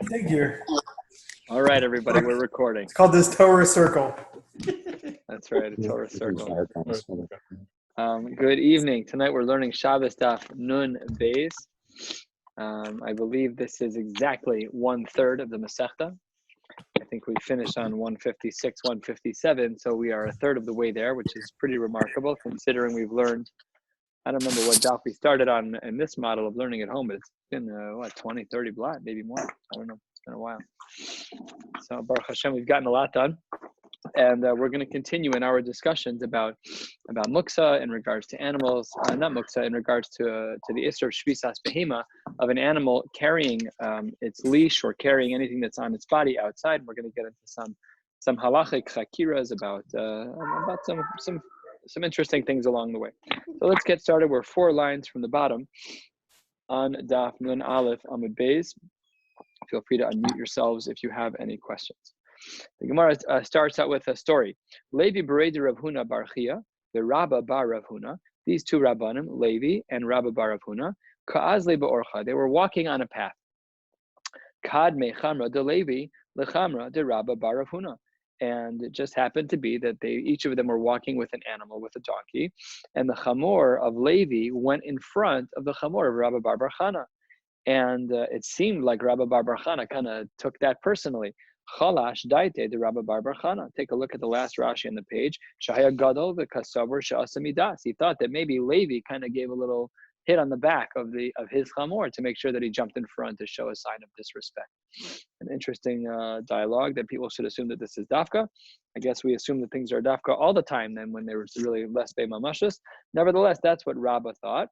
Figure. All right, everybody, we're recording. It's called this Torah circle. That's right, a Torah circle. Good evening. Tonight we're learning Shabbos Daf Nun Beis. I believe this is exactly 1/3 of the Masechta. I think we finished on 156, 157, so we are a third of the way there, which is pretty remarkable considering we've learned. I don't remember what daf we started on in this model of learning at home, but it's been, 20, 30 blot, maybe more. I don't know. It's been a while. So, Baruch Hashem, we've gotten a lot done. And we're going to continue in our discussions about muksa in regards to animals, not muksa, in regards to the Isser of Shvisas Behema, of an animal carrying its leash or carrying anything that's on its body outside. And we're going to get into some halachic chakiras about some interesting things along the way. So let's get started. We're 4 lines from the bottom on Daf Nun Aleph Amud Beis. Feel free to unmute yourselves if you have any questions. The Gemara starts out with a story. Levi Berei de Rav Huna bar Chia, the Rabba bar Rav Huna, these two Rabbanim, Levi and Rabba bar Rav Huna, Ka'azle ba'orcha, they were walking on a path. Kad me chamra de Levi, lechamra de Rabba bar Rav Huna. And it just happened to be that each of them were walking with an animal, with a donkey, and the chamor of Levi went in front of the chamor of Rabba bar Chana. And it seemed like Rabba bar Chana kind of took that personally. Chalash daite de Rabba bar Chana. Take a look at the last Rashi on the page. Shahaya gadol v'kasavar she'asamidas. He thought that maybe Levi kind of gave a little hit on the back of his chamor to make sure that he jumped in front to show a sign of disrespect. An interesting dialogue that people should assume that this is dafka. I guess we assume that things are dafka all the time then when there was really less be'mamashus. Nevertheless, that's what Rabba thought.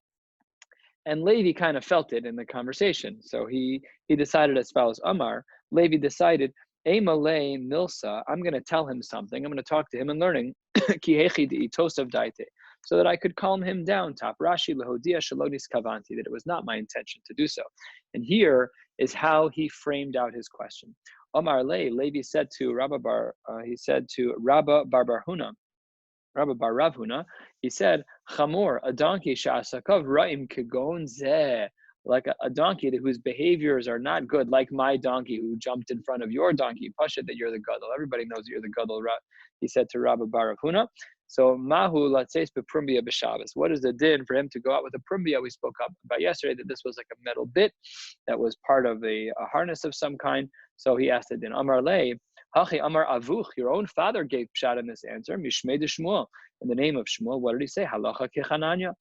And Levi kind of felt it in the conversation. So he decided as follows. Amar, Levi decided, Emalei Milsa, I'm going to tell him something. I'm going to talk to him in learning. Kihechi de'itosav daite. So that I could calm him down. Top Rashi lehodia shalonis kavanti, that it was not my intention to do so. And here is how he framed out his question. Omar Levi said to Rabba bar Huna, Rabba bar Rav Huna, he said, Chamor, a donkey sha'asakav ra'im kegon zeh, like a donkey whose behaviors are not good, like my donkey who jumped in front of your donkey. Pasha that you're the gadol. Everybody knows you're the gadol. He said to Rabba bar Rav Huna. So mahu latzeis beprumbia b'Shabbos. What is the din for him to go out with a prumbia? We spoke about yesterday that this was like a metal bit that was part of a harness of some kind. So he asked the din. Amar lei, hachi amar avuch. Your own father gave pshat in this answer. Mishmei de Shmuel. In the name of Shmuel, what did he say? Halacha kechananya.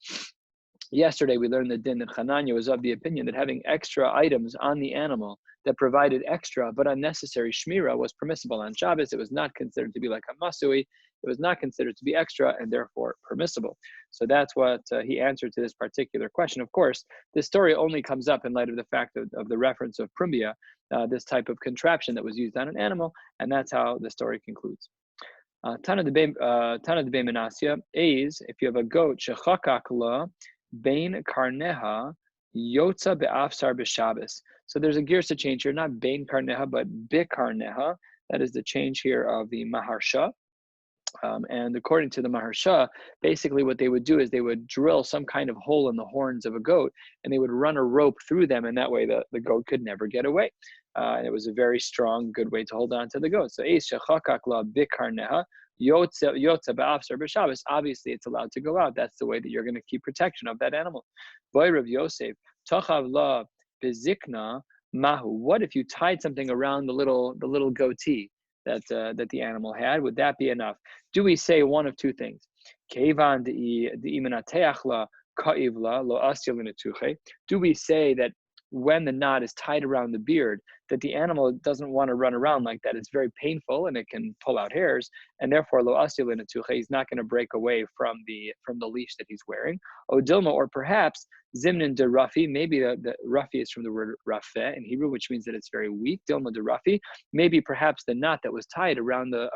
Yesterday, we learned the din that Hananya was of the opinion that having extra items on the animal that provided extra but unnecessary shmira was permissible on Shabbos. It was not considered to be like a masui. It was not considered to be extra and therefore permissible. So that's what he answered to this particular question. Of course, this story only comes up in light of the fact of the reference of prumbia, this type of contraption that was used on an animal, and that's how the story concludes. Tana de Be Menasya is, if you have a goat, shechakak la, Bain Karneha Yotza Be'afsar B'Shabbos. So there's a gears to change here, not Bain Karneha, but Bikarneha. That is the change here of the Maharsha. And according to the Maharsha, basically what they would do is they would drill some kind of hole in the horns of a goat, and they would run a rope through them, and that way the goat could never get away. And it was a very strong, good way to hold on to the goat. So Eis Shechakak La Bikarneha. Yotza ba'afsar b'Shabbos. Obviously, it's allowed to go out. That's the way that you're going to keep protection of that animal. Boy Rav Yosef, tachav la bezikna mahu. What if you tied something around the little goatee that the animal had? Would that be enough? Do we say one of two things? Kevan de'imenateach la ka'iv la lo asyel l'netuche. Do we say that when the knot is tied around the beard, that the animal doesn't want to run around like that? It's very painful and it can pull out hairs, and therefore lo asil inatuche, he's not going to break away from the leash that he's wearing. O dilma, or perhaps zimnin de rafi, maybe the rafi is from the word rafeh in Hebrew, which means that it's very weak. Dilma de rafi, maybe perhaps the knot that was tied around the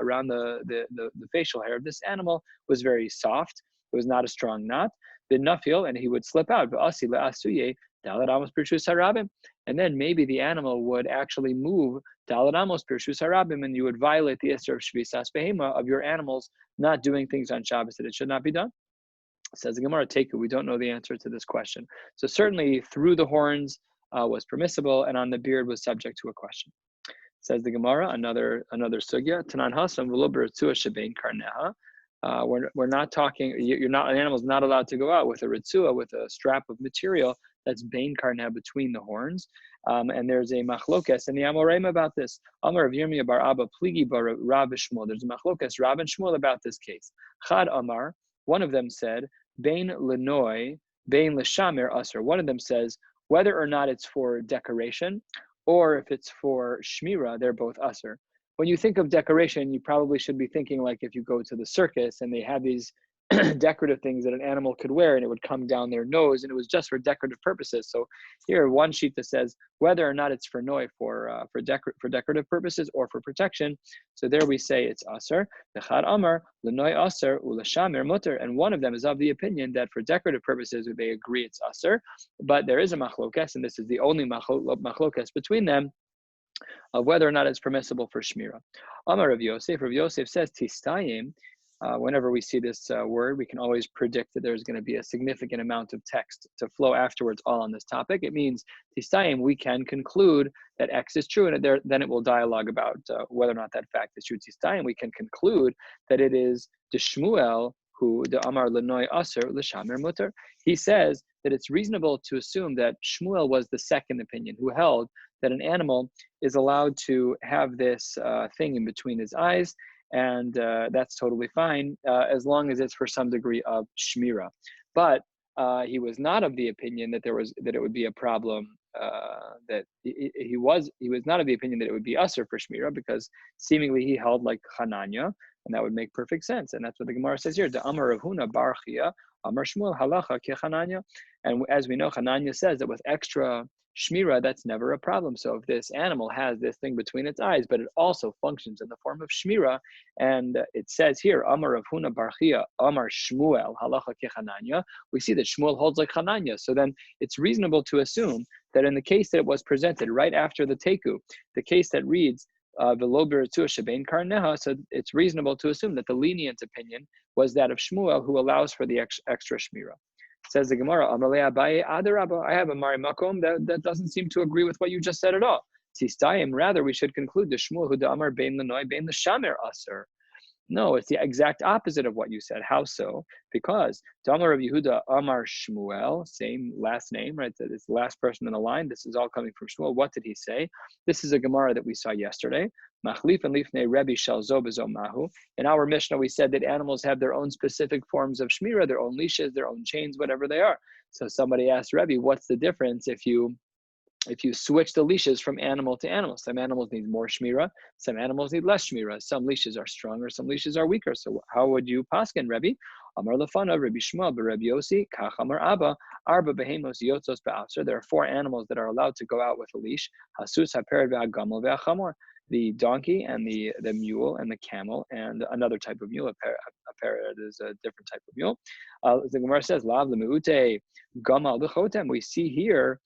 facial hair of this animal was very soft. It was not a strong knot. The nafil, and he would slip out. But asi le asuye. And then maybe the animal would actually move Daladamos Pirshus Harabim, and you would violate the Isser of Shvisas Behema of your animals not doing things on Shabbos that it should not be done. Says the Gemara, take it. We don't know the answer to this question. So certainly through the horns was permissible, and on the beard was subject to a question. Says the Gemara, another sugya. Tanan hasam v'lo b'ritzua shebein karneha. We're not talking. You're not, an animal's not allowed to go out with a ritzua, with a strap of material that's bein karneha, between the horns. And there's a machlokes in the Amoraim about this. Amar of Yomi bar Abba pligi bar Rab Shmuel. There's a machlokes Rab and Shmuel about this case. Chad Amar, one of them said bein lenoi, bein l'shamer aser. One of them says whether or not it's for decoration or if it's for shmira, they're both aser. When you think of decoration, you probably should be thinking like if you go to the circus and they have these decorative things that an animal could wear and it would come down their nose and it was just for decorative purposes. So here, one sheet that says whether or not it's for noi, for decorative purposes or for protection. So there we say it's aser. V'chad amar l'noi aser u'lashamer mutter. And one of them is of the opinion that for decorative purposes they agree it's aser, but there is a machlokes, and this is the only machlokes between them, of whether or not it's permissible for shmira. Amar Rav Yosef says tistayim. Whenever we see this word, we can always predict that there's going to be a significant amount of text to flow afterwards all on this topic. It means tistayim, we can conclude that X is true, and then it will dialogue about whether or not that fact is true. Tistayim, we can conclude that it is the Shmuel who the Amar Lenoi Aser L'Shamer Mutter. He says that it's reasonable to assume that Shmuel was the second opinion, who held that an animal is allowed to have this thing in between his eyes, and that's totally fine as long as it's for some degree of shmira. But he was not of the opinion that it would be a problem. That he was not of the opinion that it would be usher for shmira, because seemingly he held like Hananya, and that would make perfect sense. And that's what the Gemara says here. The Amar Rav Huna bar Chia, Amar Shmuel halacha ke Hananya. And as we know, Hananya says that with extra shmira, that's never a problem. So if this animal has this thing between its eyes, but it also functions in the form of shmira, and it says here, Amar Rav Huna bar Chia, Amar Shmuel halacha ke Hananya, we see that Shmuel holds like Hananya. So then it's reasonable to assume that in the case that it was presented right after the teku, the case that reads v'lo b'ritzua shebein karneha, so it's reasonable to assume that the lenient opinion was that of Shmuel, who allows for the extra shmira. Says the Gemara, Amalei Abaye Adarabba, I have a Mari Makom that doesn't seem to agree with what you just said at all. Tistayim, rather we should conclude the Shmuel who the Amar bein lenoi bein l'shamer aser. No, it's the exact opposite of what you said. How so? Because Amar Rav Yehuda Amar Shmuel, same last name, right? That it's the last person in the line. This is all coming from Shmuel. What did he say? This is a Gemara that we saw yesterday. Machlif and lifnei Rebbe shel zo b'zo mahu. In our Mishnah, we said that animals have their own specific forms of shmira, their own leashes, their own chains, whatever they are. So somebody asked Rebbe, what's the difference if you switch the leashes from animal to animal? Some animals need more shmira, some animals need less shmira. Some leashes are stronger, some leashes are weaker. So how would you paskin, Rebbe? Amar lefana, Rabbi Shmuel, Rabbi Yossi, Kach Amar Abba, Arba behemos yotzos be'afser. There are 4 animals that are allowed to go out with a leash. Hasus hapered ve'agamol ve'achamor. The donkey and the mule and the camel and another type of mule. A parrot is a different type of mule. The Gemara says, Lav lemeute gamal b'chotem. We see here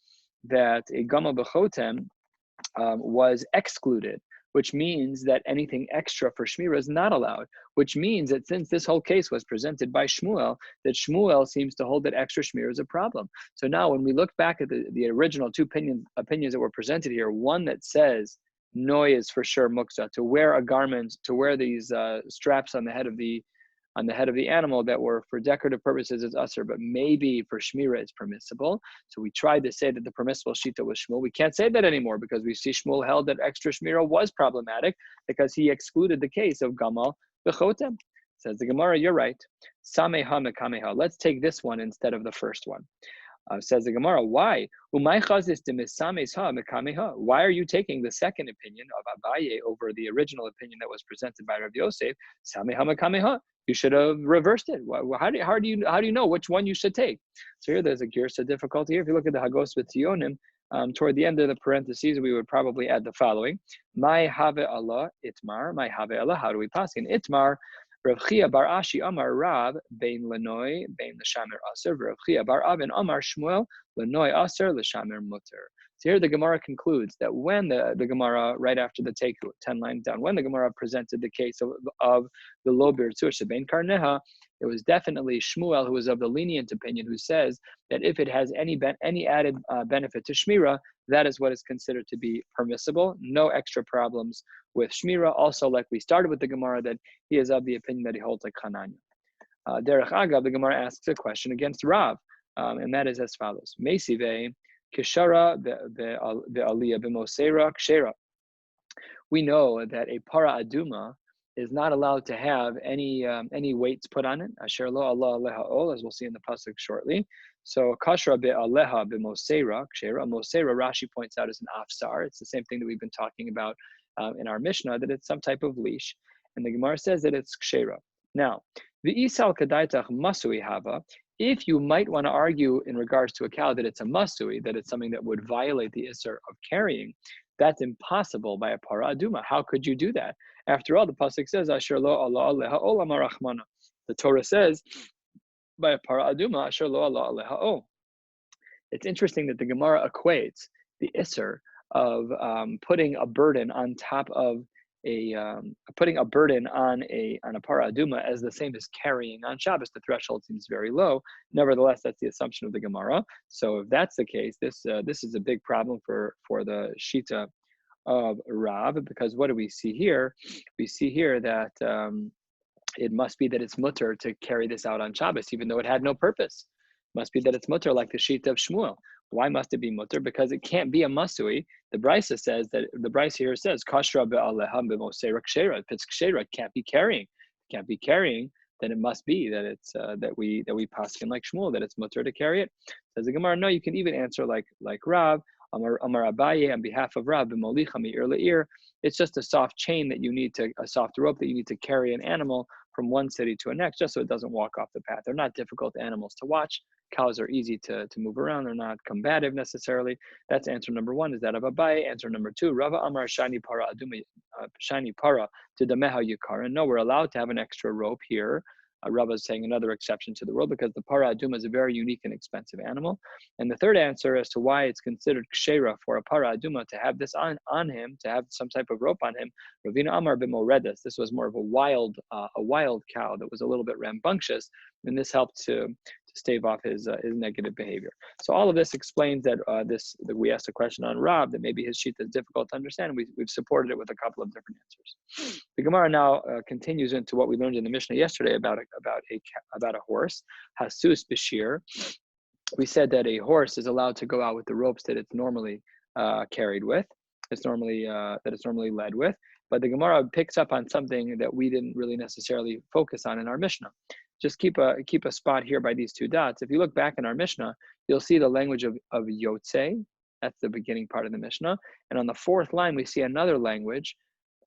that a gamal b'chotem was excluded, which means that anything extra for shmira is not allowed, which means that since this whole case was presented by Shmuel, that Shmuel seems to hold that extra shmira is a problem. So now when we look back at the original 2 opinions that were presented here, one that says Noi is for sure muksa, to wear a garment, to wear these straps on the head of the animal that were for decorative purposes is usher, but maybe for shmira it's permissible. So we tried to say that the permissible shita was Shmuel. We can't say that anymore because we see Shmuel held that extra shmira was problematic because he excluded the case of gamal b'chotem. Says the Gemara, you're right. Sameha mekameha. Let's take this one instead of the first one. Says the Gemara, why? Why are you taking the second opinion of Abaye over the original opinion that was presented by Rabbi Yosef? You should have reversed it. How do you know which one you should take? So here there's a girsa difficulty here. If you look at the Hagos V'Tionim, toward the end of the parentheses, we would probably add the following: My have Allah itmar, my have Allah. How do we pass in itmar? Rav Chia bar Ashi Amar Rav bein lenoi bein l'shamer aser. Rav Chia bar Avin Amar Shmuel lenoi aser l'shamer mutter. So here the Gemara concludes that when the Gemara, right after the take 10 lines down, when the Gemara presented the case of the lo birtzur shebein karneha, it was definitely Shmuel who was of the lenient opinion, who says that if it has any added benefit to Shmira, that is what is considered to be permissible. No extra problems with Shmira. Also, like we started with the Gemara, that he is of the opinion that he holds like Hananya. Derech Agav, the Gemara asks a question against Rav, and that is as follows: Meisive kishara be'aliyah b'mosera kshera. We know that a para aduma is not allowed to have any weights put on it. Asher lo Allah aleha ol, as we'll see in the pasuk shortly. So kashra be'aleha b'mosera kshera. Mosera, Rashi points out, is an afsar. It's the same thing that we've been talking about in our Mishnah, that it's some type of leash, and the Gemara says that it's kshera. Now, the isal kadaitach masui hava. If you might want to argue in regards to a cow that it's a masui, that it's something that would violate the isser of carrying, that's impossible by a para aduma. How could you do that? After all, the pasuk says, "Asher lo Allah aleha ol amar rachmana." The Torah says, by a para aduma, "Asher lo Allah aleha ol." It's interesting that the Gemara equates the isser of putting a burden on top of putting a burden on a para aduma as the same as carrying on Shabbos. The threshold seems very low. Nevertheless, that's the assumption of the Gemara. So if that's the case, this is a big problem for the shita of Rav, because what do we see here? We see here that it must be that it's mutter to carry this out on Shabbos, even though it had no purpose. Must be that it's mutter, like the shita of Shmuel. Why must it be mutter? Because it can't be a masui. The Brisa says that the Brisa here says kashra be'aleha b'mosera kshera. If it's kshera, it can't be carrying. It can't be carrying. Then it must be that it's that we paskin like Shmuel, that it's mutter to carry it. Says the Gemara, no, you can even answer like Rav. Amar Abaye, on behalf of Rav, b'molicha mi'ir le'ir. It's just a soft chain that you need to, a soft rope that you need to carry an animal from one city to a next, just so it doesn't walk off the path. They're not difficult animals to watch. Cows are easy to move around. They're not combative necessarily. That's answer number one, is that of Abaye. Answer number two, Rava Amar shani para aduma, shani para to dameha yikara. No, we're allowed to have an extra rope here. Rabbi is saying another exception to the rule, because the para aduma is a very unique and expensive animal. And the third answer as to why it's considered kshera for a para aduma to have this on him, to have some type of rope on him, Ravina Amar b'moredas. This was more of a wild cow that was a little bit rambunctious, and this helped to stave off his negative behavior. So all of this explains that that we asked a question on Rab, that maybe his sheet is difficult to understand. We've supported it with a couple of different answers. The Gemara now continues into what we learned in the Mishnah yesterday about a horse, Hasus Bashir. We said that a horse is allowed to go out with the ropes that it's normally carried with. It's normally led with. But the Gemara picks up on something that we didn't really necessarily focus on in our Mishnah. Just keep a spot here by these two dots. If you look back in our Mishnah, you'll see the language of Yotze. That's the beginning part of the Mishnah. And on the fourth line, we see another language,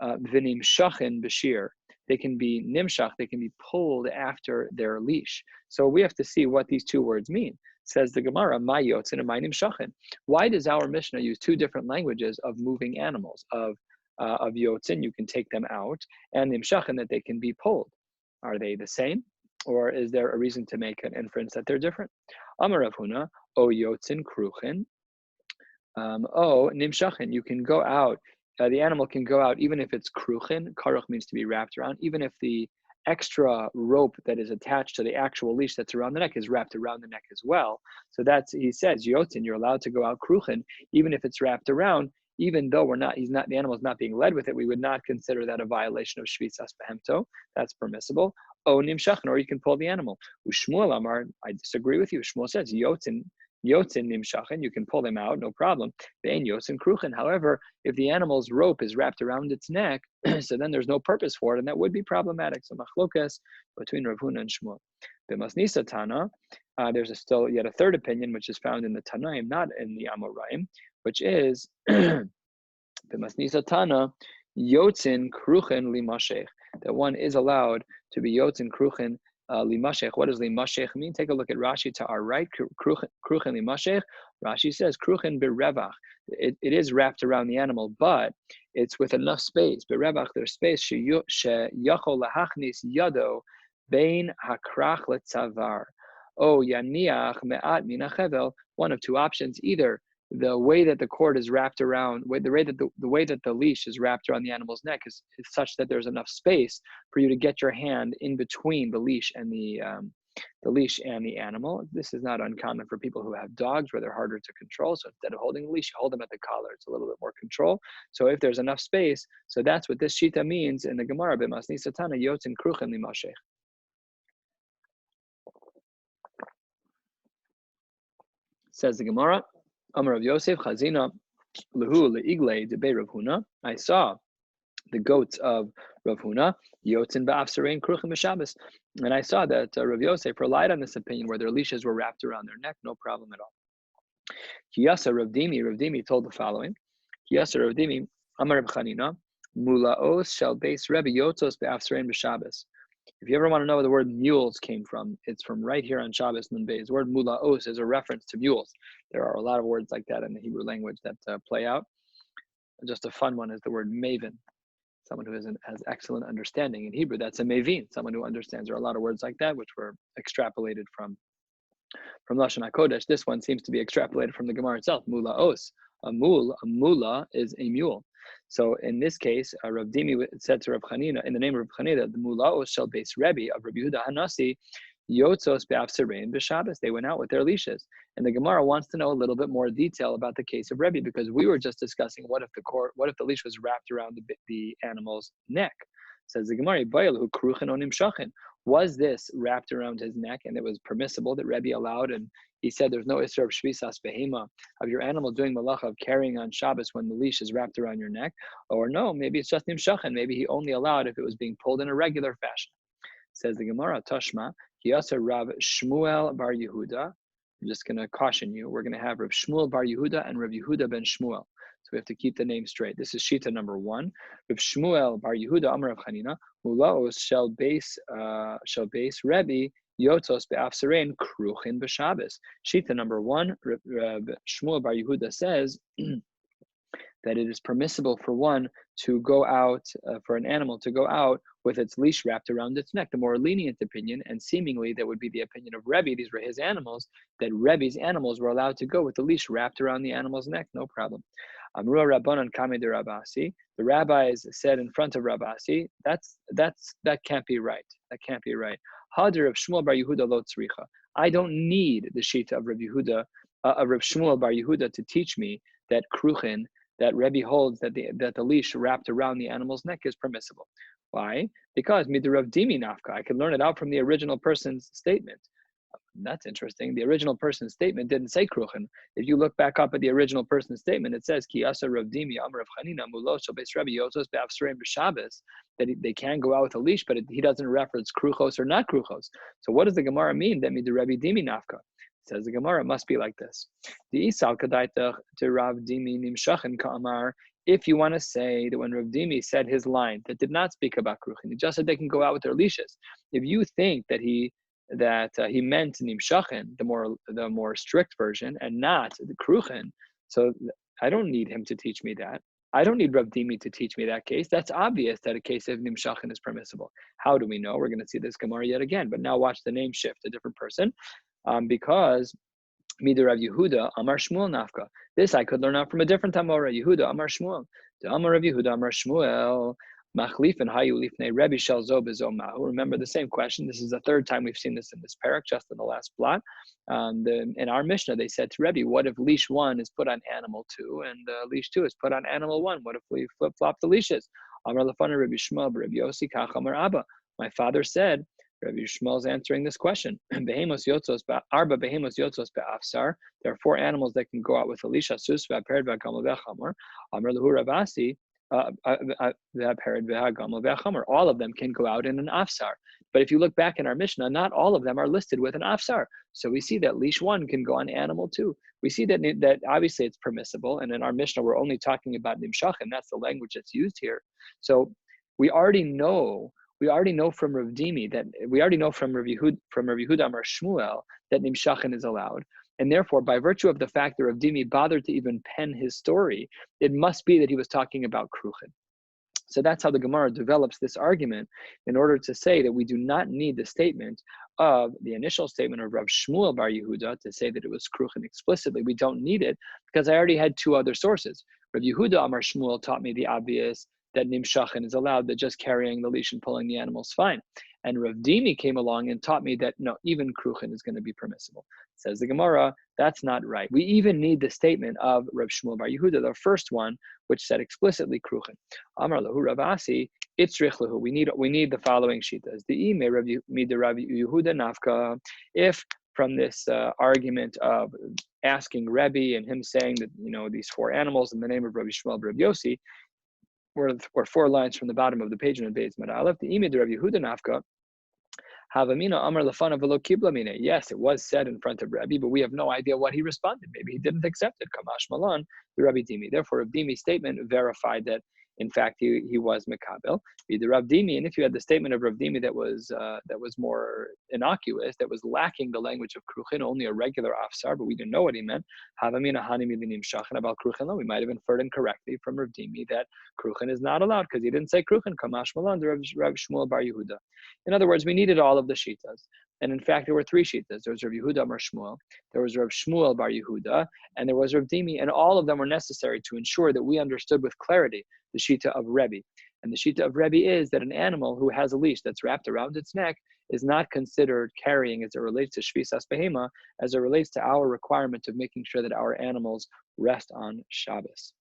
V'nimshachin b'shir. They can be nimshach, they can be pulled after their leash. So we have to see what these two words mean. Says the Gemara, my yotzin and my nimshachin. Why does our Mishnah use two different languages of moving animals? Of yotzin, you can take them out, and nimshachin, that they can be pulled. Are they the same? Or is there a reason to make an inference that they're different? Amar Rav Huna, o yotzin kruchin, o nimshachin. You can go out. The animal can go out even if it's kruchin. Karuch means to be wrapped around. Even if the extra rope that is attached to the actual leash that's around the neck is wrapped around the neck as well. So that's, he says, yotzin, you're allowed to go out kruchin, even if it's wrapped around. Even though the animal is not being led with it, we would not consider that a violation of shvitzas behemto. That's permissible. O nimshachin, or you can pull the animal. Ushmuel Amar, I disagree with you. Shmuel says yotzin nimshachin, you can pull them out, no problem. Ve'en yotzin kruchin. However, if the animal's rope is wrapped around its neck, so then there's no purpose for it, and that would be problematic. So machlokas between Rav Huna and Shmuel. B'masnisa Tana, there's still yet a third opinion, which is found in the Tanaim, not in the Amoraim, which is B'masnisa Tana, yotzin kruchin limashech, that one is allowed to be yotzin kruchin limashech. What does limashech mean? Take a look at Rashi to our right. Kruchin limashech. Rashi says kruchin berevach. It is wrapped around the animal, but it's with enough space. Berevach, there's space. Sheyachol lahachnis yado bein hakrach letzavar. Oh yaniach me'at min hachevel. One of two options: either the way that the cord is wrapped around, the way that the leash is wrapped around the animal's neck is such that there's enough space for you to get your hand in between the leash and the animal. This is not uncommon for people who have dogs where they're harder to control. So instead of holding the leash, you hold them at the collar. It's a little bit more control. So if there's enough space, so that's what this shita means in the Gemara. B'masni satana yotzin kruchen limashech. Says the Gemara, Amar Rav Yosef Chazina Lehu Leigle Debe Rav Huna. I saw the goats of Rav Huna, Yotzin Ba'afsarein Kruchim B'Shabbos. And I saw that Rav Yosef relied on this opinion where their leashes were wrapped around their neck, no problem at all. Kiyasa Rav Dimi told the following, Kiyasa Rav Dimi, Amar Rav Chanina, Mulaos shall base Rebbe Yotzos Ba'afsarein B'Shabbos. If you ever want to know where the word mules came from, it's from right here on Shabbos Nun Beis. The word mulaos is a reference to mules. There are a lot of words like that in the Hebrew language that play out. Just a fun one is the word maven. Someone who has excellent understanding in Hebrew, that's a mavin, someone who understands. There are a lot of words like that which were extrapolated from Lashon HaKodesh. This one seems to be extrapolated from the Gemara itself, mulaos. A mula is a mule. So in this case, Rav Dimi said to Rav Chanina, in the name of Rav Chanina, the mulaos shall base Rabbi of Rabbi Yehuda Hanasi, yotzos be'afsarein b'Shabbos. They went out with their leashes. And the Gemara wants to know a little bit more detail about the case of Rabbi, because we were just discussing what if the leash was wrapped around the animal's neck. Says the Gemara, was this wrapped around his neck and it was permissible that Rabbi allowed, and he said there's no isser of shvisas behema, of your animal doing malacha of carrying on Shabbos when the leash is wrapped around your neck? Or no, maybe it's just nimshachen. Maybe he only allowed if it was being pulled in a regular fashion. Says the Gemara, Tashma, Kiyasa Rav Shmuel bar Yehuda. I'm just going to caution you. We're going to have Rav Shmuel bar Yehuda and Rav Yehuda ben Shmuel. So we have to keep the name straight. This is Shita number 1. Rav Shmuel bar Yehuda Amar Rav Chanina, Mulaos shall base Rebbe Yotzos be'afsarein kruchin b'Shabbos. Shita number 1, Rav Shmuel bar Yehuda says that it is permissible for one to go out, for an animal to go out with its leash wrapped around its neck. The more lenient opinion, and seemingly that would be the opinion of Rebbe, these were his animals, that Rebbe's animals were allowed to go with the leash wrapped around the animal's neck, no problem. Amrua Rabbanan Kame de Rabasi. The rabbis said in front of Rabasi, that can't be right. That can't be right. Hadir of Shmuel bar Yehuda lo tzricha. I don't need the shita of Rav Shmuel bar Yehuda to teach me that kruchin, that Rebbe holds that the leash wrapped around the animal's neck is permissible. Why? Because midirav dimi nafka. I can learn it out from the original person's statement. That's interesting. The original person's statement didn't say kruchen. If you look back up at the original person's statement, it says ki asa rav dimi amar Rav Chanina mulo shel beis Rebbe yotzos be'afsarein b'Shabbos, that they can go out with a leash, but he doesn't reference kruchos or not kruchos. So what does the Gemara mean that midirav dimi nafka? Says the Gemara, it must be like this. The isal kadaita to Rav Dimi nimshachen ka'amar. If you want to say that when Rav Dimi said his line that did not speak about kruchen, he just said they can go out with their leashes. If you think that he meant nimshachen, the more strict version, and not the kruchen, so I don't need him to teach me that. I don't need Rav Dimi to teach me that case. That's obvious that a case of nimshachen is permissible. How do we know? We're going to see this Gemara yet again, but now watch the name shift, a different person. Because Midirav Yehuda Amar Shmuel Nafka. This I could learn out from a different Amora. Yehuda Amar Shmuel. The Amar of Yehuda Amar Shmuel. Machlif and Hayu Lifnei Rebbe Shel Zo Bezo Mahu. Remember the same question. This is the third time we've seen this in this parak, just in the last blot. In our Mishnah, they said to Rebbe, what if leash 1 is put on animal 2 and leash 2 is put on animal 1? What if we flip-flop the leashes? Amar Lefana Rebbe Shmuel Rebbe Yossi Kach Amar Abba. My father said, Rabbi Shmuel's answering this question. Arba behemos yotzos be'afsar. There are 4 animals that can go out with a leash. Sus ve'apered ve'agamel ve'chamor. Amar lehu Ravasi ve'apered ve'agamel ve'chamor. All of them can go out in an afsar. But if you look back in our Mishnah, not all of them are listed with an afsar. So we see that leash 1 can go on animal 2. We see that obviously it's permissible. And in our Mishnah, we're only talking about nimshach, and that's the language that's used here. So we already know from Rav Dimi that we already know from Rav Yehuda Amar Shmuel that nimshachen is allowed, and therefore, by virtue of the fact that Rav Dimi bothered to even pen his story, it must be that he was talking about kruchen. So that's how the Gemara develops this argument in order to say that we do not need the statement of the initial statement of Rav Shmuel Bar Yehuda to say that it was kruchen explicitly. We don't need it because I already had two other sources. Rav Yehuda Amar Shmuel taught me the obvious that nimshachen is allowed, that just carrying the leash and pulling the animal is fine. And Rav Dimi came along and taught me that no, even kruchen is going to be permissible. Says the Gemara, that's not right. We even need the statement of Rav Shmuel Bar Yehuda, the first one, which said explicitly kruchen. Amar lahu Rav Asi, itzrich lahu. We need the following shitas. The ime Rav Yehuda nafka. If from this argument of asking Rabbi and him saying that these four animals in the name of Rabbi Shmuel Bar Yossi, or 4 lines from the bottom of the page in Beis Aleph, the ime de Rav Yehuda nafka. Havamina Amar Lafana Velo Kibla Mine. Yes, it was said in front of Rabbi, but we have no idea what he responded. Maybe he didn't accept it. Kamash Malan, the Rabbi Dimi. Therefore, Rav Dimi's statement verified that, in fact, he was Mekabel. The Rav Dimi, and if you had the statement of Rav Dimi that was more innocuous, that was lacking the language of Kruchin, only a regular afsar, but we didn't know what he meant. Havamina Hanimi Linim Shachan about Kruchin. We might have inferred incorrectly from Rav Dimi that Kruchin is not allowed because he didn't say Kruchin. Kamash Malan, the Rav Shmuel Bar Yehuda. In other words, we needed all of the shitas. And in fact, there were 3 shitas. There was Rav Yehuda Amar Shmuel, there was Rav Shmuel Bar Yehuda, and there was Rav Dimi, and all of them were necessary to ensure that we understood with clarity the shita of Rabbi. And the shita of Rabbi is that an animal who has a leash that's wrapped around its neck is not considered carrying as it relates to Shvisas Behema, as it relates to our requirement of making sure that our animals rest on Shabbos.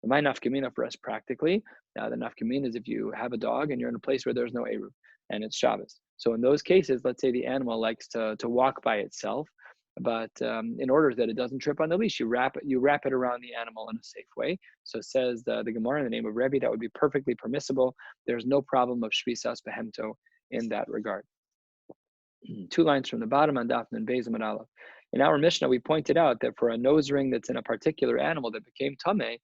My nafkamina for us practically, the nafkamina is if you have a dog and you're in a place where there's no Eruv and it's Shabbos. So in those cases, let's say the animal likes to walk by itself, but in order that it doesn't trip on the leash, you wrap it around the animal in a safe way. So says the Gemara in the name of Rabbi, that would be perfectly permissible. There's no problem of Shvisas Behemto in that regard. 2 lines from the bottom on Daf and Beis and Aleph. In our Mishnah, we pointed out that for a nose ring that's in a particular animal that became Tameh,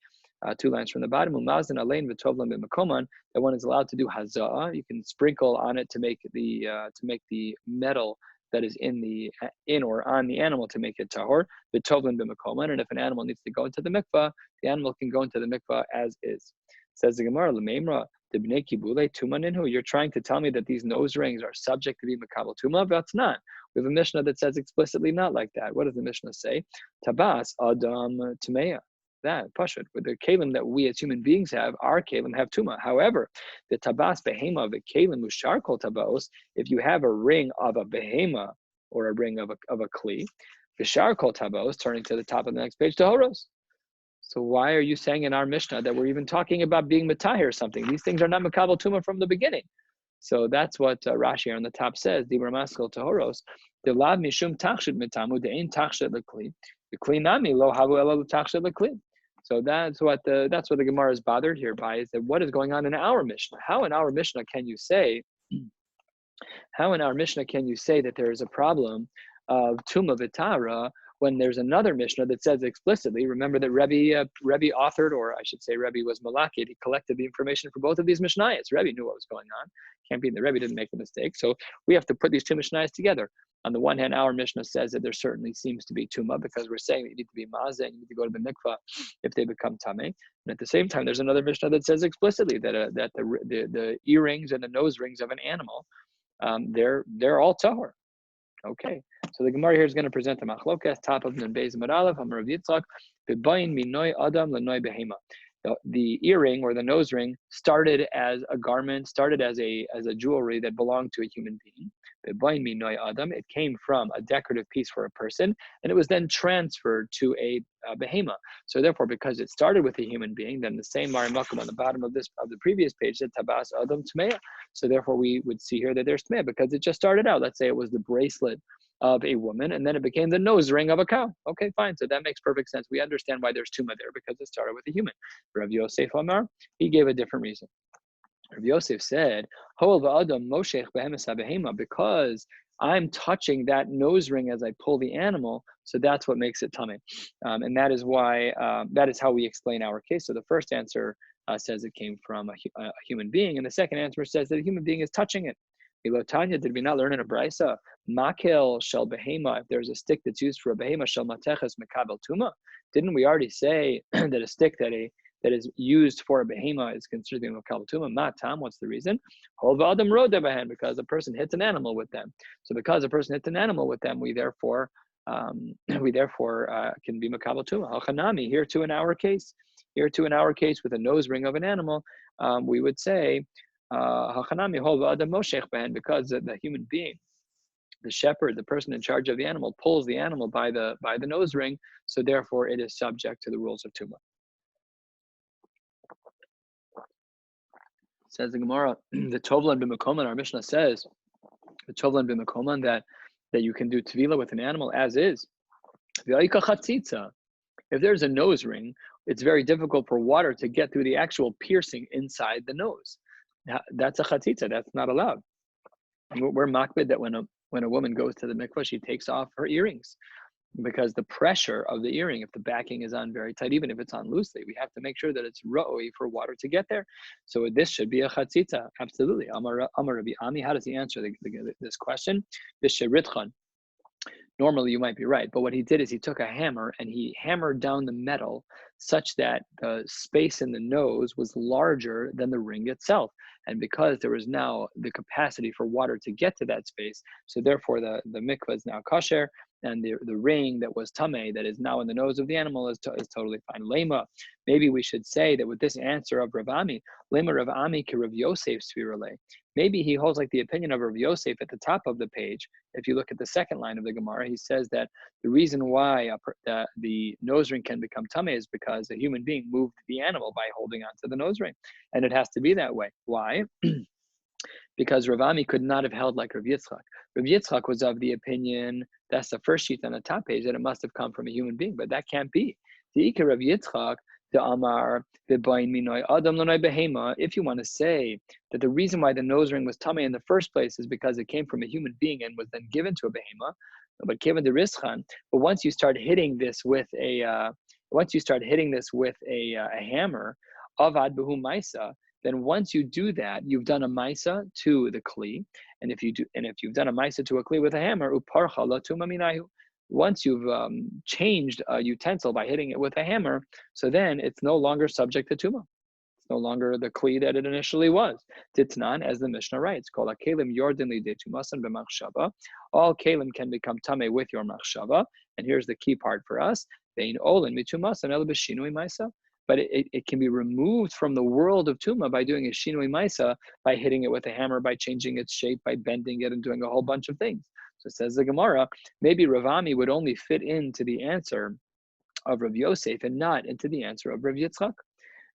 2 lines from the bottom, Umazin Alein V'Tovlam B'Makoman, that one is allowed to do haza'ah. You can sprinkle on it to make the metal that is in or on the animal to make it tahor. V'Tovlam B'Makoman, and if an animal needs to go into the mikvah, the animal can go into the mikvah as is. Says the Gemara, L'meimra D'Bnei Kibulei Tuma Ninhu. You're trying to tell me that these nose rings are subject to be makabel tuma? That's not. We have a Mishnah that says explicitly not like that. What does the Mishnah say? Tabas Adam Tumeya. That pashut with the kalim that we as human beings have, our kalim have tuma. However, the tabas behema of a kalim ushar kol tabaos. If you have a ring of a behema or a ring of a kli, v'shar kol tabaos, turning to the top of the next page, tahoros. So why are you saying in our Mishnah that we're even talking about being matahir or something? These things are not makabel tuma from the beginning. So that's what Rashi on the top says. Dibra maskal tahoros. The lav mishum tachshit mitamu de'in tachshit lekli. The kli nami lo havu ela tachshit lekli. So that's what the Gemara is bothered here by, is that what is going on in our Mishnah? How in our Mishnah can you say that there is a problem of Tuma Vitara when there's another Mishnah that says explicitly? Remember that Rabbi authored, or I should say Rabbi was Malakid. He collected the information for both of these Mishnayos. Rabbi knew what was going on. Can't be that Rabbi didn't make a mistake. So we have to put these 2 Mishnayos together. On the one hand, our Mishnah says that there certainly seems to be Tuma because we're saying that you need to be Mazeh and you need to go to the mikvah if they become Tameh. And at the same time, there's another Mishnah that says explicitly that the earrings and the nose rings of an animal, they're all tahor. Okay, so the Gemara here is going to present the machlokas, top of the Beis and Aleph, Amar Rav Yitzchak, B'bayin minoi adam lenoi behema. The earring or the nose ring started as a garment, started as a jewelry that belonged to a human being. B'bayin minoi adam, it came from a decorative piece for a person, and it was then transferred to a behema. So therefore, because it started with a human being, then the same Marimakum on the bottom of the previous page said tabas adam tmeya. So therefore, we would see here that there's tmeya because it just started out. Let's say it was the bracelet of a woman, and then it became the nose ring of a cow. Okay, fine. So that makes perfect sense. We understand why there's tuma there, because it started with a human. Rav Yosef Amar, he gave a different reason. Rav Yosef said, because I'm touching that nose ring as I pull the animal, so that's what makes it tummy. And that is why, that is how we explain our case. So the first answer says it came from a human being, and the second answer says that a human being is touching it. Tanya, did we not learn in a brisa? Makel shel behema, if there's a stick that's used for a behema, shel mateches mekabel tuma. Didn't we already say that a stick that that is used for a behema is considered to be makabel tuma. Matam, what's the reason? Because a person hits an animal with them. So because a person hits an animal with them, we therefore can be makabel tuma. Halchanami, here too in our case with a nose ring of an animal, we would say halchanami hol adam moshech ben, because the human being, the shepherd, the person in charge of the animal, pulls the animal by the nose ring, so therefore it is subject to the rules of tuma. Says the Gemara, the Tovlan b'Mekoman, our Mishnah says, the Tovlan b'Mekoman, that you can do tvila with an animal as is. If there's a nose ring, it's very difficult for water to get through the actual piercing inside the nose. That's a chatzitza. That's not allowed. We're makbid that when a woman goes to the mikvah, she takes off her earrings, because the pressure of the earring, if the backing is on very tight, even if it's on loosely, we have to make sure that it's ra'oi for water to get there. So this should be a chatzitza, absolutely. Amar Rabbi Ami, how does he answer this question? This sheritchan. Normally you might be right, but what he did is he took a hammer and he hammered down the metal such that the space in the nose was larger than the ring itself. And because there was now the capacity for water to get to that space, so therefore the mikvah is now kosher, and the ring that was tameh, that is now in the nose of the animal, is totally fine. Lema, maybe we should say that with this answer of Rav Ami, Lema Rav Ami ki Rav Yosef svirale. Maybe he holds like the opinion of Rav Yosef at the top of the page. If you look at the second line of the Gemara, he says that the reason why the nose ring can become tameh is because a human being moved the animal by holding onto the nose ring, and it has to be that way. Why? Because Rav Ami could not have held like Rav Yitzchak. Rav Yitzchak was of the opinion, that's the first sheet on the top page, that it must have come from a human being, but that can't be. The Ika Rav Yitzchak, the Amar, the Bain Minoy Adam Lonoi Behema, if you want to say that the reason why the nose ring was tameh in the first place is because it came from a human being and was then given to a behema, but given to Rischan, but once you start hitting this with a hammer, Avad Behu Maisa, then once you do that, you've done a maisa to the kli, and if you've done a maisa to a kli with a hammer, uparcha la tuma minayu. Once you've changed a utensil by hitting it with a hammer, so then it's no longer subject to tuma. It's no longer the kli that it initially was. Titnan, as the Mishnah writes, kol hakelim yordin lidei tumasan b'machshava. All kelim can become tameh with your machshava, and here's the key part for us: vein olin mitumasan el b'shinui maisa. But it can be removed from the world of tuma by doing a shinui maisa, by hitting it with a hammer, by changing its shape, by bending it, and doing a whole bunch of things. So says the Gemara, maybe Rav Ami would only fit into the answer of Rav Yosef and not into the answer of Rav Yitzchak.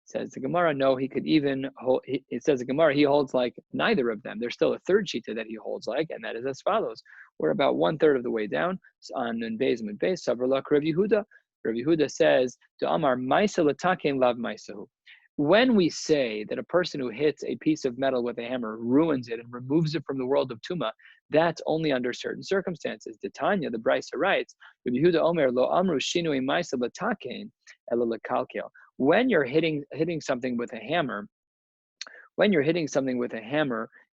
Says the Gemara, no, he could even hold, it says the Gemara, he holds like neither of them. There's still a third shita that he holds like, and that is as follows. We're about 1/3 of the way down on Beis and Beis, Savralak Rav Yehuda. Rav Yehuda says, Amar Maisa Lataken Lav Maisahu. When we say that a person who hits a piece of metal with a hammer ruins it and removes it from the world of Tuma, that's only under certain circumstances. Tanya, the Brisa writes, Rav Yehuda Omer Lo Amru Shinui Maisa Lataken Ela Lakalkel. When you're hitting something with a hammer,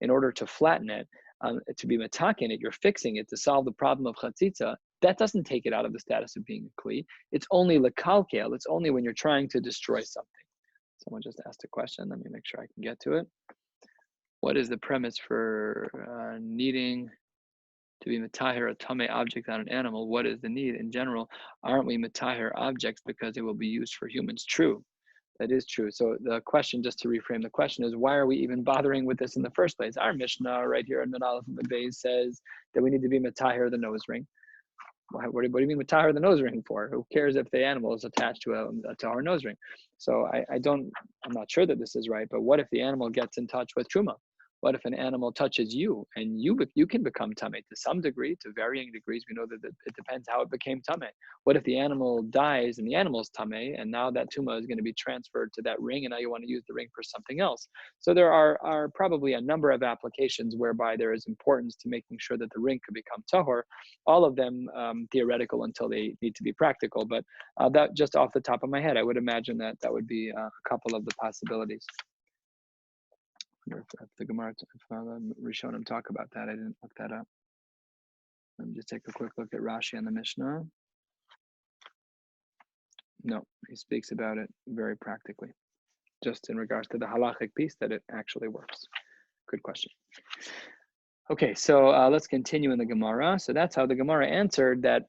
in order to flatten it, to be mataken it, you're fixing it to solve the problem of chatzitza, that doesn't take it out of the status of being a kli. It's only lekalkel. It's only when you're trying to destroy something. Someone just asked a question. Let me make sure I can get to it. What is the premise for needing to be mataher a tameh object on an animal? What is the need in general? Aren't we mataher objects because it will be used for humans? True. That is true. So the question, just to reframe the question, is why are we even bothering with this in the first place? Our Mishnah right here in the Aleph and the Beis says that we need to be mataher the nose ring. What do you mean mataher the nose ring for? Who cares if the animal is attached to our nose ring? So I'm not sure that this is right, but what if the animal gets in touch with truma? What if an animal touches you and you can become tameh to some degree, to varying degrees? We know that it depends how it became tameh. What if the animal dies and the animal's tameh, and now that tuma is going to be transferred to that ring, and now you want to use the ring for something else? So there are probably a number of applications whereby there is importance to making sure that the ring could become tahor. All of them theoretical until they need to be practical. But that just off the top of my head, I would imagine that would be a couple of the possibilities. If the Gemara, if Rishonim talk about that, I didn't look that up. Let me just take a quick look at Rashi and the Mishnah. No, he speaks about it very practically. just in regards to the halachic piece that it actually works. Good question. Okay, so let's continue in the Gemara. So that's how the Gemara answered that.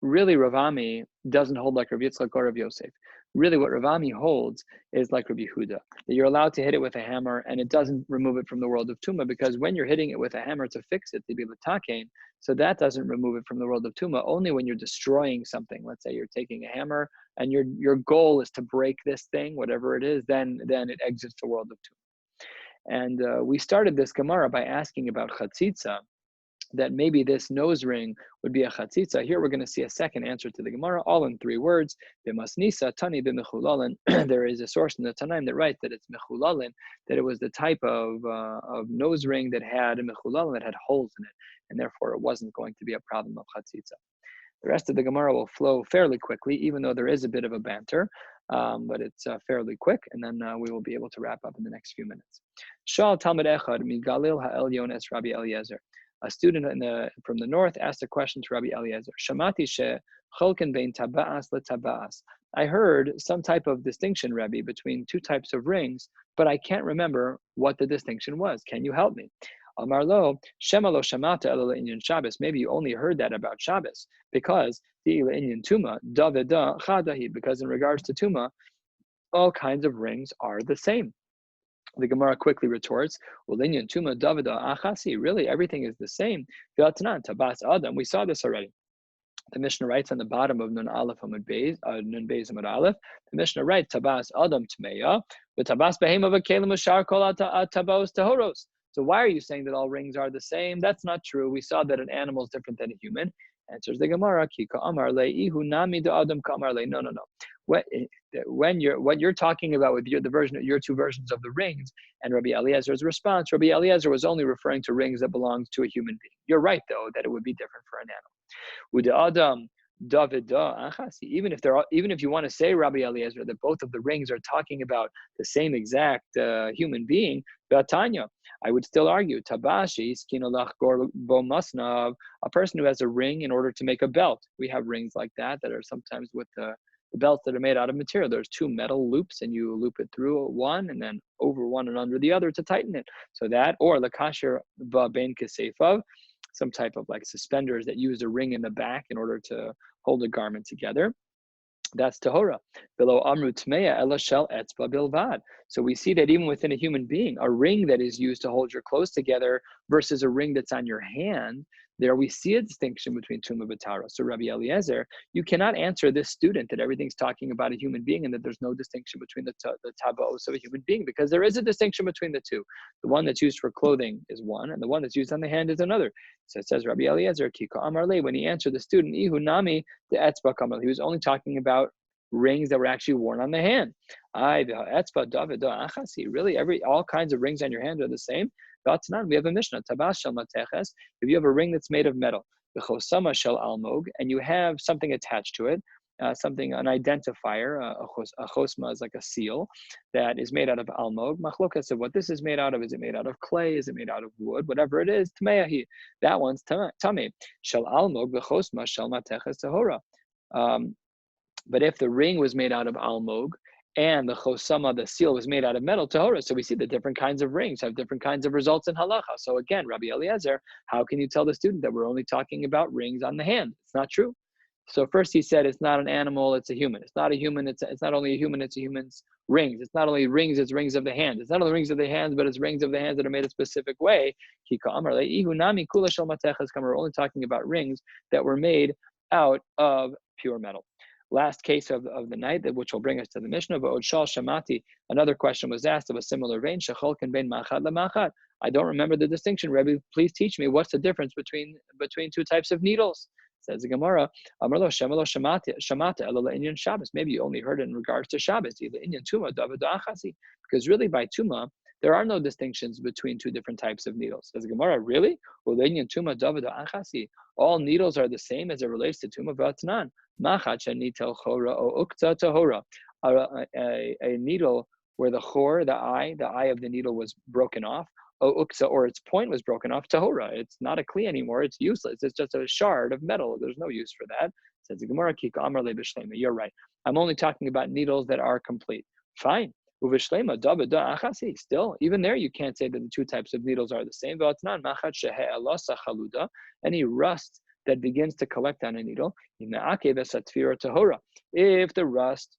Really, Rav Ami doesn't hold like Rav Yitzchak or Rav Yosef. Really, what Rav Ami holds is like Rav Yehuda, that you're allowed to hit it with a hammer, and it doesn't remove it from the world of Tuma, because when you're hitting it with a hammer to fix it, to be l'takein, so that doesn't remove it from the world of Tuma. Only when you're destroying something, let's say you're taking a hammer, and your goal is to break this thing, whatever it is, then it exits the world of Tuma. And we started this Gemara by asking about chatzitza, that maybe this nose ring would be a chatzitza. Here we're going to see a second answer to the Gemara, all in 3 words. B'masnisa tani b'mechulalin. There is a source in the Tanaim that writes that it's mechulalin, that it was the type of nose ring that had a mechulalin, that had holes in it, and therefore it wasn't going to be a problem of chatzitza. The rest of the Gemara will flow fairly quickly, even though there is a bit of a banter, but it's fairly quick, and then we will be able to wrap up in the next few minutes. Shal Talmud Echad Migalil Ha'elyon Es Rabbi Eliezer. A student from the north asked a question to Rabbi Eliezer. Shamati she cholken bein taba'as letaba'as. I heard some type of distinction, Rabbi, between 2 types of rings, but I can't remember what the distinction was. Can you help me? Amar lo, shema lo shamata ela le'inyan Shabbos. Maybe you only heard that about Shabbos, because the le'inyan tuma daveda chadahi. Because in regards to tuma, all kinds of rings are the same. The Gemara quickly retorts, well, linyan tuma daveda achasi. Really, everything is the same. V'atanan tabas adam. We saw this already. The Mishnah writes on the bottom of Nun Aleph Amud Beis, Nun Beis Amud Aleph. The Mishnah writes, Tabas Adam Tmeya, but Tabas Behema V'Kelim Ashar Kol Tabos Tahoros. So why are you saying that all rings are the same? That's not true. We saw that an animal is different than a human. Answers the Gemara, Ki Ka'amar Le Ihu Nami Da Adam Ka'amar Le. No. What you're talking about with your 2 versions of the rings, and Rabbi Eliezer's response, Rabbi Eliezer was only referring to rings that belonged to a human being. You're right, though, that it would be different for an animal. Even if you want to say, Rabbi Eliezer, that both of the rings are talking about the same exact human being, I would still argue, Tabashi, a person who has a ring in order to make a belt. We have rings like that are sometimes with the belts that are made out of material. There's 2 metal loops, and you loop it through one and then over one and under the other to tighten it. So that, or lakasher ben kesefav, some type of like suspenders that use a ring in the back in order to hold a garment together. That's tahora. Below amru tmeya ela shel etzba bilvad. So we see that even within a human being, a ring that is used to hold your clothes together versus a ring that's on your hand, there we see a distinction between tuma v'tara. So Rabbi Eliezer, you cannot answer this student that everything's talking about a human being and that there's no distinction between the tabos of a human being, because there is a distinction between the 2. The one that's used for clothing is one, and the one that's used on the hand is another. So it says Rabbi Eliezer, Kika Amar Le, when he answered the student, Ihu Nami, the etzba kamal, he was only talking about rings that were actually worn on the hand. Really, all kinds of rings on your hand are the same. We have a Mishnah, Tabas shel Maseches. If you have a ring that's made of metal, V'chosama shel almog, and you have something attached to it, an identifier, a chosma is like a seal that is made out of almog. Machlokas of what this is made out of. Is it made out of clay? Is it made out of wood? Whatever it is, tmeyahi. That one's tameh. Shel almog v'chosma shel Maseches tahora. But if the ring was made out of almog and the chosama, the seal, was made out of metal, tahora. So we see that different kinds of rings have different kinds of results in halacha. So again, Rabbi Eliezer, how can you tell the student that we're only talking about rings on the hand? It's not true. So first he said it's not an animal, it's a human. It's not a human, it's not only a human, it's a human's rings. It's not only rings, it's rings of the hand. It's not only rings of the hands, but it's rings of the hands that are made a specific way. We're only talking about rings that were made out of pure metal. Last case of the night, which will bring us to the Mishnah, but Odshal Shamati, another question was asked of a similar vein, Shecholken ben Machat lemachat. I don't remember the distinction. Rabbi, please teach me what's the difference between 2 types of needles. Says the Gemara, Amarlo Shemalo Shamata Ela Inyan Shabbos. Maybe you only heard it in regards to Shabbos, either Inyan Tuma, Davida Achasi. Because really by Tuma, there are no distinctions between 2 different types of needles. Says the Gemara, really? Well, Inyan Tuma, Davida Achasi. All needles are the same as it relates to Tuma Vatnan. Machat Nitel Chora O Ukta Tahora. A needle where the chor, the eye of the needle was broken off, or its point was broken off, tahora. It's not a kli anymore. It's useless. It's just a shard of metal. There's no use for that. Says the Gemara, Kika Amar Le B'Shlema. You're right. I'm only talking about needles that are complete. Fine. Uveshlema daba da achasi. Still, even there, you can't say that the two types of needles are the same. V'atnan machat shehe'elasa chaluda. Any rust that begins to collect on a needle, if the rust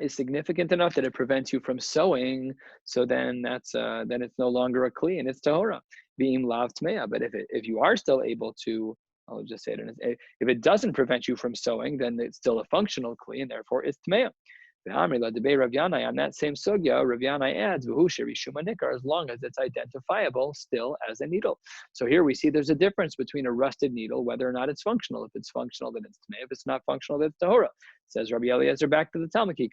is significant enough that it prevents you from sewing, so then then it's no longer a kli and it's tahora, being lav tmeya. But if you are still able to, I'll just say it, if it doesn't prevent you from sewing, then it's still a functional kli and therefore it's tmeya. On that same sugya, Rav Yanai adds, as long as it's identifiable still as a needle. So here we see there's a difference between a rusted needle, whether or not it's functional. If it's functional, then it's tmei. If it's not functional, then it's tahora. Says Rabbi Eliezer back to the Talmud, I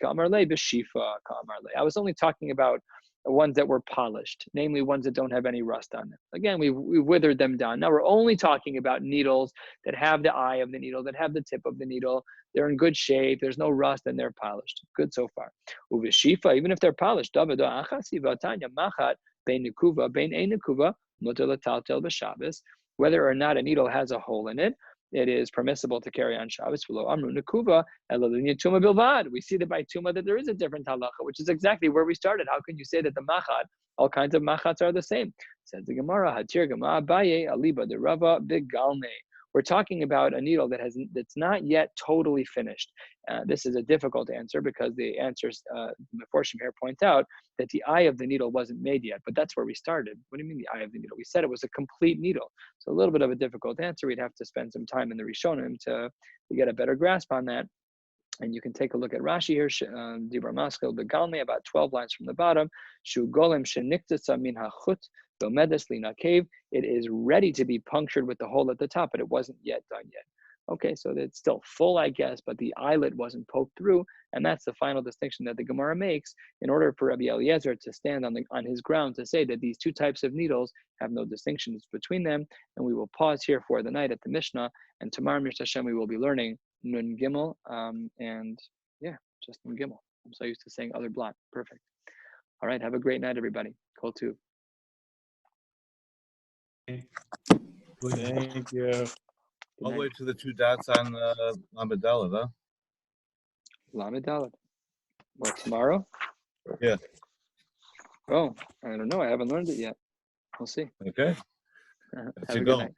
was only talking about ones that were polished, namely ones that don't have any rust on them. Again, we withered them down. Now we're only talking about needles that have the eye of the needle, that have the tip of the needle. They're in good shape. There's no rust and they're polished. Good so far. Uvishifa, even if they're polished, whether or not a needle has a hole in it, it is permissible to carry on Shabbos. We see that by tuma that there is a different halacha, which is exactly where we started. How can you say that the machat, all kinds of machats are the same? Says the Gemara, Hatir Gema Abaye Aliba de Rava Bigalne. We're talking about a needle that's not yet totally finished. This is a difficult answer because the answers, Meforshim here point out that the eye of the needle wasn't made yet, but that's where we started. What do you mean the eye of the needle? We said it was a complete needle. So a little bit of a difficult answer. We'd have to spend some time in the Rishonim to get a better grasp on that. And you can take a look at Rashi here, Dibra Maskil Begalne, about 12 lines from the bottom. Shu golem sheniktasa min hachut domedes lina cave. It is ready to be punctured with the hole at the top, but it wasn't yet done yet. Okay, so it's still full, I guess, but the eyelet wasn't poked through, and that's the final distinction that the Gemara makes in order for Rabbi Eliezer to stand on his ground to say that these two types of needles have no distinctions between them. And we will pause here for the night at the Mishnah, and tomorrow, Mishra Hashem, we will be learning Nun Gimel, and yeah, just Nun Gimel. I'm so used to saying other block. Perfect. All right, have a great night, everybody. Kol Tuv. Thank you. All the way to the two dots on Lamed Daled, huh? Lamed Daled. What, tomorrow? Yeah. Oh, I don't know. I haven't learned it yet. We'll see. Okay. Have That's a your good goal. night.